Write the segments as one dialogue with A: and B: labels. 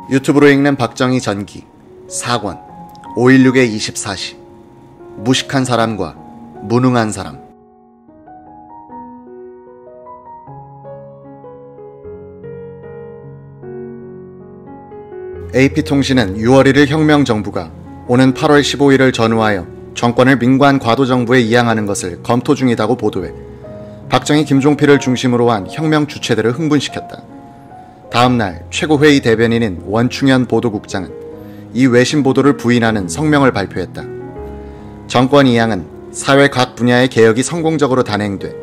A: 유튜브로 읽는 박정희 전기 4권 5.16의 24시 무식한 사람과 무능한 사람. AP통신은 6월 1일 혁명정부가 오는 8월 15일을 전후하여 정권을 민관 과도정부에 이양하는 것을 검토 중이다고 보도해 박정희, 김종필을 중심으로 한 혁명 주체들을 흥분시켰다. 다음날 최고회의 대변인인 원충현 보도국장은 이 외신 보도를 부인하는 성명을 발표했다. 정권 이양은 사회 각 분야의 개혁이 성공적으로 단행돼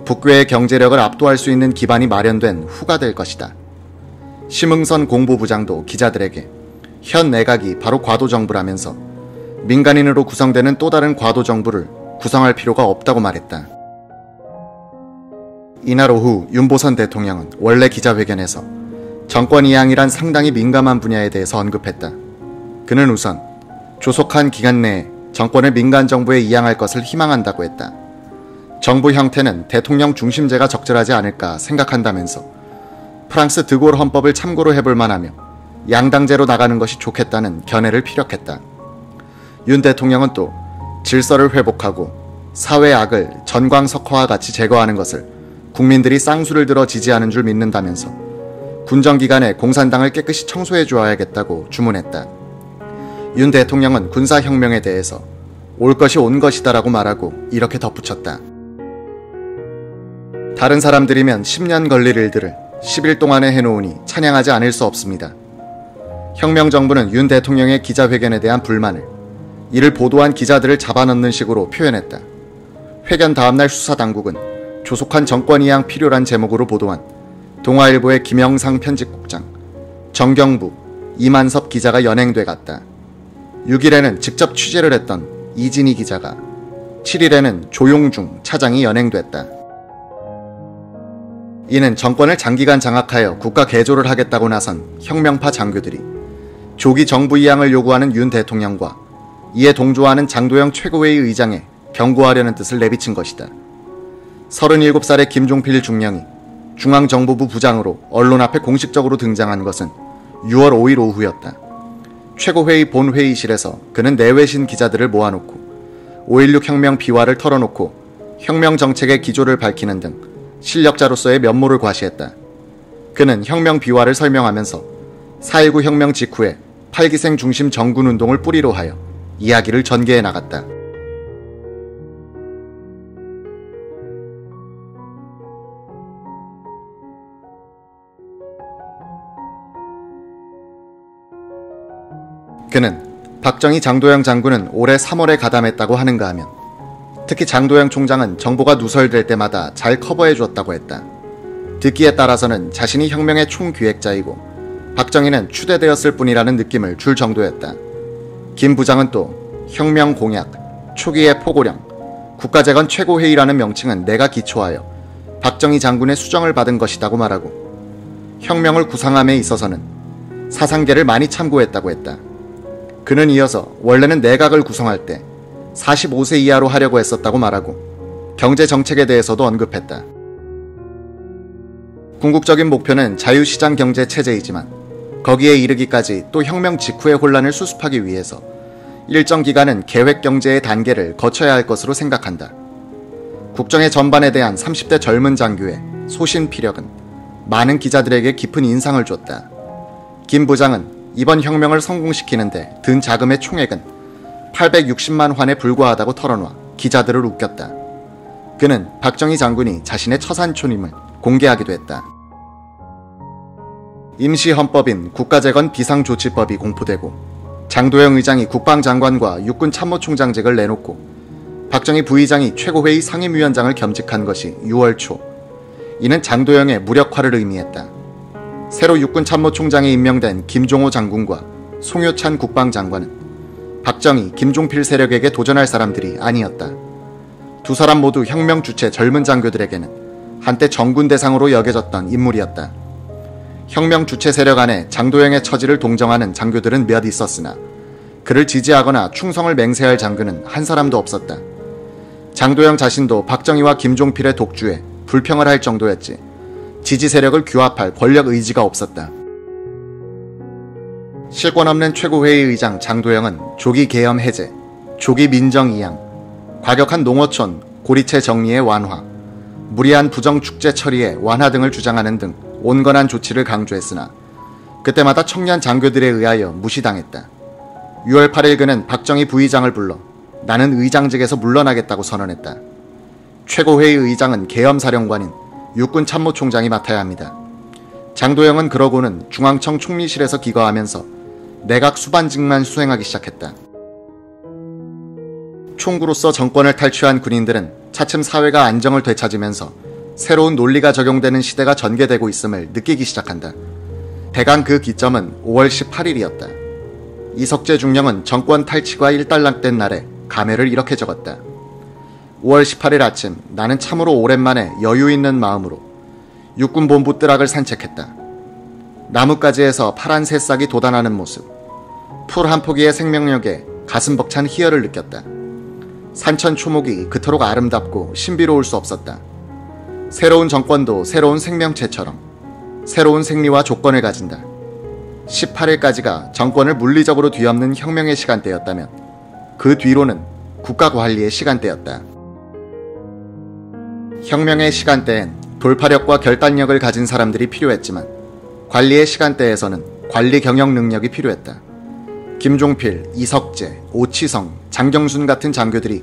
A: 북괴의 경제력을 압도할 수 있는 기반이 마련된 후가 될 것이다. 심흥선 공보부장도 기자들에게 현 내각이 바로 과도정부라면서 민간인으로 구성되는 또 다른 과도정부를 구성할 필요가 없다고 말했다. 이날 오후 윤보선 대통령은 원래 기자회견에서 정권 이양이란 상당히 민감한 분야에 대해서 언급했다. 그는 우선 조속한 기간 내에 정권을 민간정부에 이양할 것을 희망한다고 했다. 정부 형태는 대통령 중심제가 적절하지 않을까 생각한다면서 프랑스 드골 헌법을 참고로 해볼 만하며 양당제로 나가는 것이 좋겠다는 견해를 피력했다. 윤 대통령은 또 질서를 회복하고 사회 악을 전광석화와 같이 제거하는 것을 국민들이 쌍수를 들어 지지하는 줄 믿는다면서 군정 기간에 공산당을 깨끗이 청소해 주어야겠다고 주문했다. 윤 대통령은 군사혁명에 대해서 올 것이 온 것이다라고 말하고 이렇게 덧붙였다. 다른 사람들이면 10년 걸릴 일들을 10일 동안에 해놓으니 찬양하지 않을 수 없습니다. 혁명정부는 윤 대통령의 기자회견에 대한 불만을 이를 보도한 기자들을 잡아넣는 식으로 표현했다. 회견 다음날 수사당국은 조속한 정권 이양 필요란 제목으로 보도한 동아일보의 김영상 편집국장, 정경부, 이만섭 기자가 연행돼 갔다. 6일에는 직접 취재를 했던 이진희 기자가, 7일에는 조용중 차장이 연행됐다. 이는 정권을 장기간 장악하여 국가 개조를 하겠다고 나선 혁명파 장교들이 조기 정부 이양을 요구하는 윤 대통령과 이에 동조하는 장도영 최고회의 의장에 경고하려는 뜻을 내비친 것이다. 37살의 김종필 중령이 중앙정보부 부장으로 언론 앞에 공식적으로 등장한 것은 6월 5일 오후였다. 최고회의 본회의실에서 그는 내외신 기자들을 모아놓고 5.16 혁명 비화를 털어놓고 혁명 정책의 기조를 밝히는 등 실력자로서의 면모를 과시했다. 그는 혁명 비화를 설명하면서 4.19 혁명 직후에 8기생 중심 정군운동을 뿌리로 하여 이야기를 전개해 나갔다. 그는 박정희, 장도영 장군은 올해 3월에 가담했다고 하는가 하면 특히 장도영 총장은 정보가 누설될 때마다 잘 커버해 주었다고 했다. 듣기에 따라서는 자신이 혁명의 총기획자이고 박정희는 추대되었을 뿐이라는 느낌을 줄 정도였다. 김 부장은 또 혁명 공약, 초기의 포고령, 국가재건 최고회의라는 명칭은 내가 기초하여 박정희 장군의 수정을 받은 것이라고 말하고 혁명을 구상함에 있어서는 사상계를 많이 참고했다고 했다. 그는 이어서 원래는 내각을 구성할 때 45세 이하로 하려고 했었다고 말하고 경제정책에 대해서도 언급했다. 궁극적인 목표는 자유시장 경제 체제이지만 거기에 이르기까지 또 혁명 직후의 혼란을 수습하기 위해서 일정 기간은 계획경제의 단계를 거쳐야 할 것으로 생각한다. 국정의 전반에 대한 30대 젊은 장교의 소신피력은 많은 기자들에게 깊은 인상을 줬다. 김 부장은 이번 혁명을 성공시키는데 든 자금의 총액은 860만 환에 불과하다고 털어놔 기자들을 웃겼다. 그는 박정희 장군이 자신의 처산촌임을 공개하기도 했다. 임시헌법인 국가재건 비상조치법이 공포되고 장도영 의장이 국방장관과 육군참모총장직을 내놓고 박정희 부의장이 최고회의 상임위원장을 겸직한 것이 6월 초. 이는 장도영의 무력화를 의미했다. 새로 육군참모총장에 임명된 김종호 장군과 송효찬 국방장관은 박정희, 김종필 세력에게 도전할 사람들이 아니었다. 두 사람 모두 혁명 주체 젊은 장교들에게는 한때 정군 대상으로 여겨졌던 인물이었다. 혁명 주체 세력 안에 장도영의 처지를 동정하는 장교들은 몇 있었으나 그를 지지하거나 충성을 맹세할 장교는 한 사람도 없었다. 장도영 자신도 박정희와 김종필의 독주에 불평을 할 정도였지 지지 세력을 규합할 권력 의지가 없었다. 실권 없는 최고회의 의장 장도영은 조기 계엄 해제, 조기 민정 이양, 과격한 농어촌 고리채 정리의 완화, 무리한 부정 축제 처리의 완화 등을 주장하는 등 온건한 조치를 강조했으나 그때마다 청년 장교들에 의하여 무시당했다. 6월 8일 그는 박정희 부의장을 불러 나는 의장직에서 물러나겠다고 선언했다. 최고회의 의장은 계엄사령관인 육군 참모총장이 맡아야 합니다. 장도영은 그러고는 중앙청 총리실에서 기거하면서 내각 수반직만 수행하기 시작했다. 총구로서 정권을 탈취한 군인들은 차츰 사회가 안정을 되찾으면서 새로운 논리가 적용되는 시대가 전개되고 있음을 느끼기 시작한다. 대강 그 기점은 5월 18일이었다. 이석재 중령은 정권 탈취가 일단락된 날에 감회를 이렇게 적었다. 5월 18일 아침 나는 참으로 오랜만에 여유 있는 마음으로 육군본부 뜰락을 산책했다. 나뭇가지에서 파란 새싹이 돋아나는 모습, 풀 한 포기의 생명력에 가슴 벅찬 희열을 느꼈다. 산천 초목이 그토록 아름답고 신비로울 수 없었다. 새로운 정권도 새로운 생명체처럼 새로운 생리와 조건을 가진다. 18일까지가 정권을 물리적으로 뒤엎는 혁명의 시간대였다면 그 뒤로는 국가 관리의 시간대였다. 혁명의 시간대엔 돌파력과 결단력을 가진 사람들이 필요했지만 관리의 시간대에서는 관리 경영 능력이 필요했다. 김종필, 이석재, 오치성, 장경순 같은 장교들이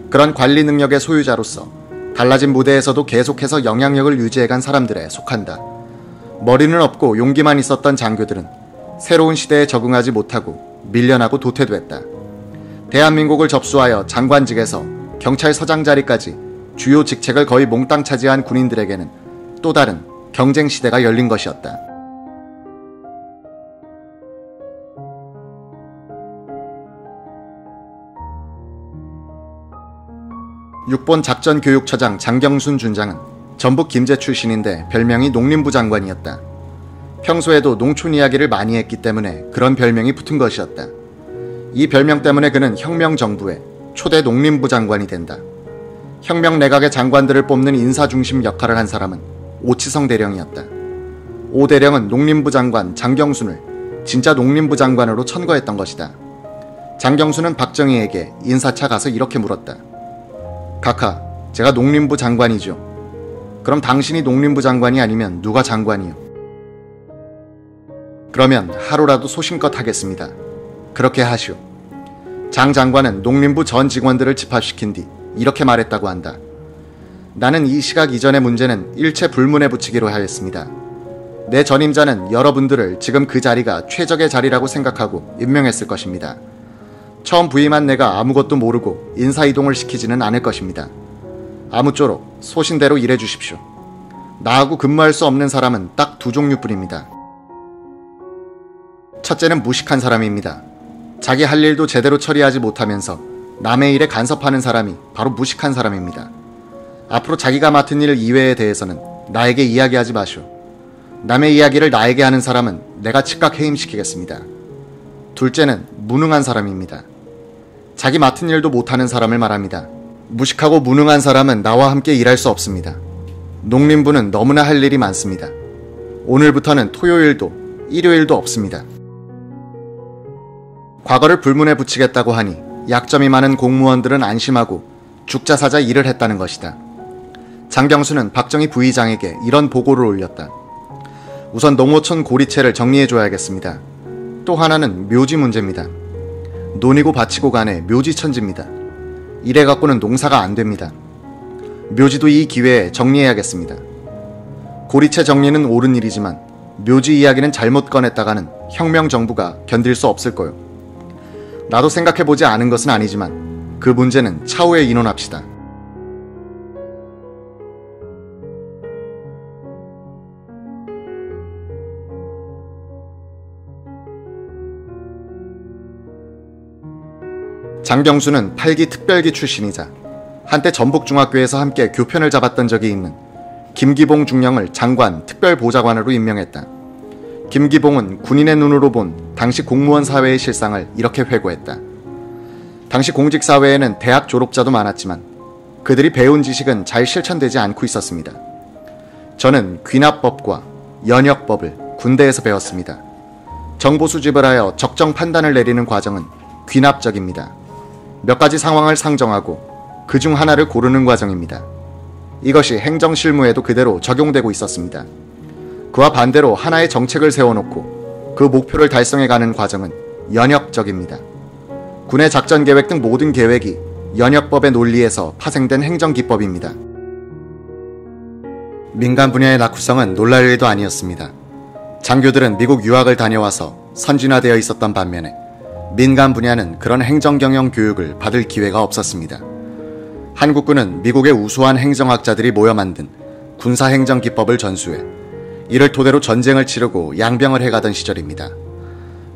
A: 그런 관리 능력의 소유자로서 달라진 무대에서도 계속해서 영향력을 유지해간 사람들에 속한다. 머리는 없고 용기만 있었던 장교들은 새로운 시대에 적응하지 못하고 밀려나고 도태됐다. 대한민국을 접수하여 장관직에서 경찰서장 자리까지 주요 직책을 거의 몽땅 차지한 군인들에게는 또 다른 경쟁 시대가 열린 것이었다. 육본 작전교육처장 장경순 준장은 전북 김제 출신인데 별명이 농림부 장관이었다. 평소에도 농촌 이야기를 많이 했기 때문에 그런 별명이 붙은 것이었다. 이 별명 때문에 그는 혁명정부의 초대 농림부 장관이 된다. 혁명 내각의 장관들을 뽑는 인사중심 역할을 한 사람은 오치성 대령이었다. 오 대령은 농림부 장관 장경순을 진짜 농림부 장관으로 천거했던 것이다. 장경순은 박정희에게 인사차 가서 이렇게 물었다. 각하, 제가 농림부 장관이죠. 그럼 당신이 농림부 장관이 아니면 누가 장관이요? 그러면 하루라도 소신껏 하겠습니다. 그렇게 하시오. 장 장관은 농림부 전 직원들을 집합시킨 뒤 이렇게 말했다고 한다. 나는 이 시각 이전의 문제는 일체 불문에 붙이기로 하였습니다. 내 전임자는 여러분들을 지금 그 자리가 최적의 자리라고 생각하고 임명했을 것입니다. 처음 부임한 내가 아무것도 모르고 인사이동을 시키지는 않을 것입니다. 아무쪼록 소신대로 일해 주십시오. 나하고 근무할 수 없는 사람은 딱 두 종류뿐입니다. 첫째는 무식한 사람입니다. 자기 할 일도 제대로 처리하지 못하면서 남의 일에 간섭하는 사람이 바로 무식한 사람입니다. 앞으로 자기가 맡은 일 이외에 대해서는 나에게 이야기하지 마시오. 남의 이야기를 나에게 하는 사람은 내가 즉각 해임시키겠습니다. 둘째는 무능한 사람입니다. 자기 맡은 일도 못하는 사람을 말합니다. 무식하고 무능한 사람은 나와 함께 일할 수 없습니다. 농림부는 너무나 할 일이 많습니다. 오늘부터는 토요일도 일요일도 없습니다. 과거를 불문에 붙이겠다고 하니 약점이 많은 공무원들은 안심하고 죽자사자 일을 했다는 것이다. 장경순은 박정희 부의장에게 이런 보고를 올렸다. 우선 농어촌 고리채를 정리해줘야겠습니다. 또 하나는 묘지 문제입니다. 논이고 밭이고 간에 묘지천지입니다. 이래 갖고는 농사가 안 됩니다. 묘지도 이 기회에 정리해야겠습니다. 고리채 정리는 옳은 일이지만 묘지 이야기는 잘못 꺼냈다가는 혁명정부가 견딜 수 없을 거요. 나도 생각해보지 않은 것은 아니지만 그 문제는 차후에 의논합시다. 장경순은 8기 특별기 출신이자 한때 전북중학교에서 함께 교편을 잡았던 적이 있는 김기봉 중령을 장관 특별보좌관으로 임명했다. 김기봉은 군인의 눈으로 본 당시 공무원 사회의 실상을 이렇게 회고했다. 당시 공직사회에는 대학 졸업자도 많았지만 그들이 배운 지식은 잘 실천되지 않고 있었습니다. 저는 귀납법과 연역법을 군대에서 배웠습니다. 정보 수집을 하여 적정 판단을 내리는 과정은 귀납적입니다. 몇 가지 상황을 상정하고 그 중 하나를 고르는 과정입니다. 이것이 행정 실무에도 그대로 적용되고 있었습니다. 그와 반대로 하나의 정책을 세워놓고 그 목표를 달성해가는 과정은 연역적입니다. 군의 작전 계획 등 모든 계획이 연역법의 논리에서 파생된 행정기법입니다. 민간 분야의 낙후성은 놀랄 일도 아니었습니다. 장교들은 미국 유학을 다녀와서 선진화되어 있었던 반면에 민간 분야는 그런 행정경영 교육을 받을 기회가 없었습니다. 한국군은 미국의 우수한 행정학자들이 모여 만든 군사행정기법을 전수해 이를 토대로 전쟁을 치르고 양병을 해가던 시절입니다.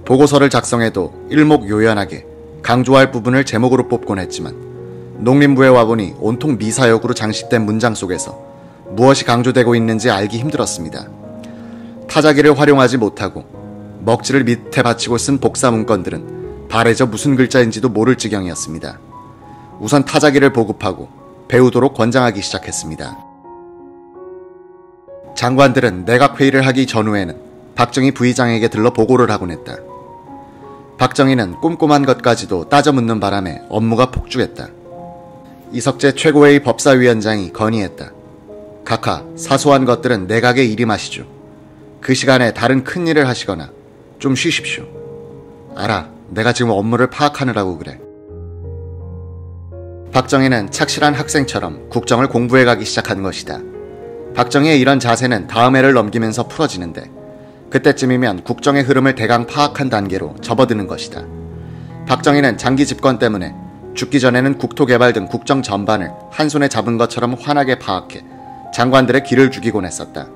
A: 보고서를 작성해도 일목요연하게 강조할 부분을 제목으로 뽑곤 했지만 농림부에 와보니 온통 미사역으로 장식된 문장 속에서 무엇이 강조되고 있는지 알기 힘들었습니다. 타자기를 활용하지 못하고 먹지를 밑에 받치고 쓴 복사 문건들은 발해져 무슨 글자인지도 모를 지경이었습니다. 우선 타자기를 보급하고 배우도록 권장하기 시작했습니다. 장관들은 내각회의를 하기 전후에는 박정희 부의장에게 들러 보고를 하곤 했다. 박정희는 꼼꼼한 것까지도 따져 묻는 바람에 업무가 폭주했다. 이석재 최고회의 법사위원장이 건의했다. 각하, 사소한 것들은 내각의 일이 마시죠. 그 시간에 다른 큰 일을 하시거나 좀 쉬십시오. 알아, 내가 지금 업무를 파악하느라고 그래. 박정희는 착실한 학생처럼 국정을 공부해가기 시작한 것이다. 박정희의 이런 자세는 다음 해를 넘기면서 풀어지는데 그때쯤이면 국정의 흐름을 대강 파악한 단계로 접어드는 것이다. 박정희는 장기 집권 때문에 죽기 전에는 국토개발 등 국정 전반을 한 손에 잡은 것처럼 환하게 파악해 장관들의 기를 죽이곤 했었다.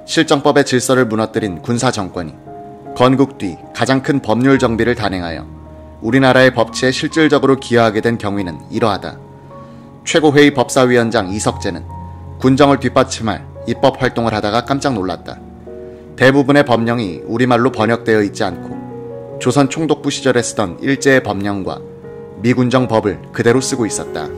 A: 실정법의 질서를 무너뜨린 군사정권이 건국 뒤 가장 큰 법률 정비를 단행하여 우리나라의 법치에 실질적으로 기여하게 된 경위는 이러하다. 최고회의 법사위원장 이석재는 군정을 뒷받침할 입법 활동을 하다가 깜짝 놀랐다. 대부분의 법령이 우리말로 번역되어 있지 않고 조선 총독부 시절에 쓰던 일제의 법령과 미군정 법을 그대로 쓰고 있었다.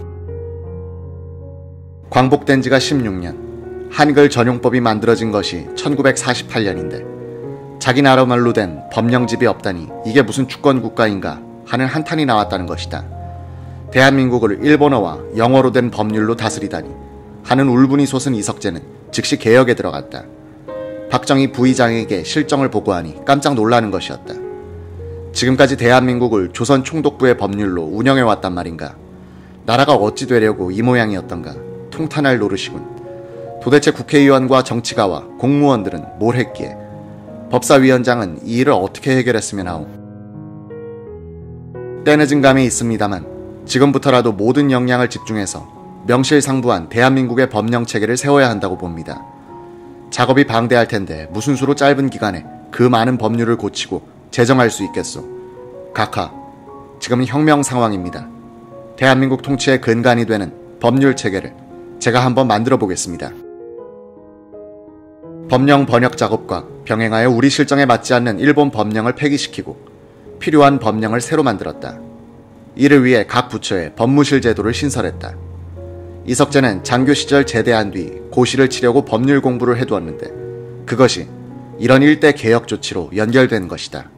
A: 광복된 지가 16년, 한글 전용법이 만들어진 것이 1948년인데 자기 나라 말로 된 법령집이 없다니 이게 무슨 주권국가인가 하는 한탄이 나왔다는 것이다. 대한민국을 일본어와 영어로 된 법률로 다스리다니 하는 울분이 솟은 이석재는 즉시 개혁에 들어갔다. 박정희 부의장에게 실정을 보고하니 깜짝 놀라는 것이었다. 지금까지 대한민국을 조선 총독부의 법률로 운영해왔단 말인가. 나라가 어찌 되려고 이 모양이었던가. 통탄할 노릇이군. 도대체 국회의원과 정치가와 공무원들은 뭘 했기에 법사위원장은 이 일을 어떻게 해결했으면 하오. 때늦은 감이 있습니다만 지금부터라도 모든 역량을 집중해서 명실상부한 대한민국의 법령체계를 세워야 한다고 봅니다. 작업이 방대할 텐데 무슨 수로 짧은 기간에 그 많은 법률을 고치고 제정할 수 있겠소. 각하, 지금은 혁명 상황입니다. 대한민국 통치의 근간이 되는 법률체계를 제가 한번 만들어 보겠습니다. 법령 번역 작업과 병행하여 우리 실정에 맞지 않는 일본 법령을 폐기시키고 필요한 법령을 새로 만들었다. 이를 위해 각 부처에 법무실 제도를 신설했다. 이석재는 장교 시절 제대한 뒤 고시를 치려고 법률 공부를 해두었는데 그것이 이런 일대 개혁 조치로 연결된 것이다.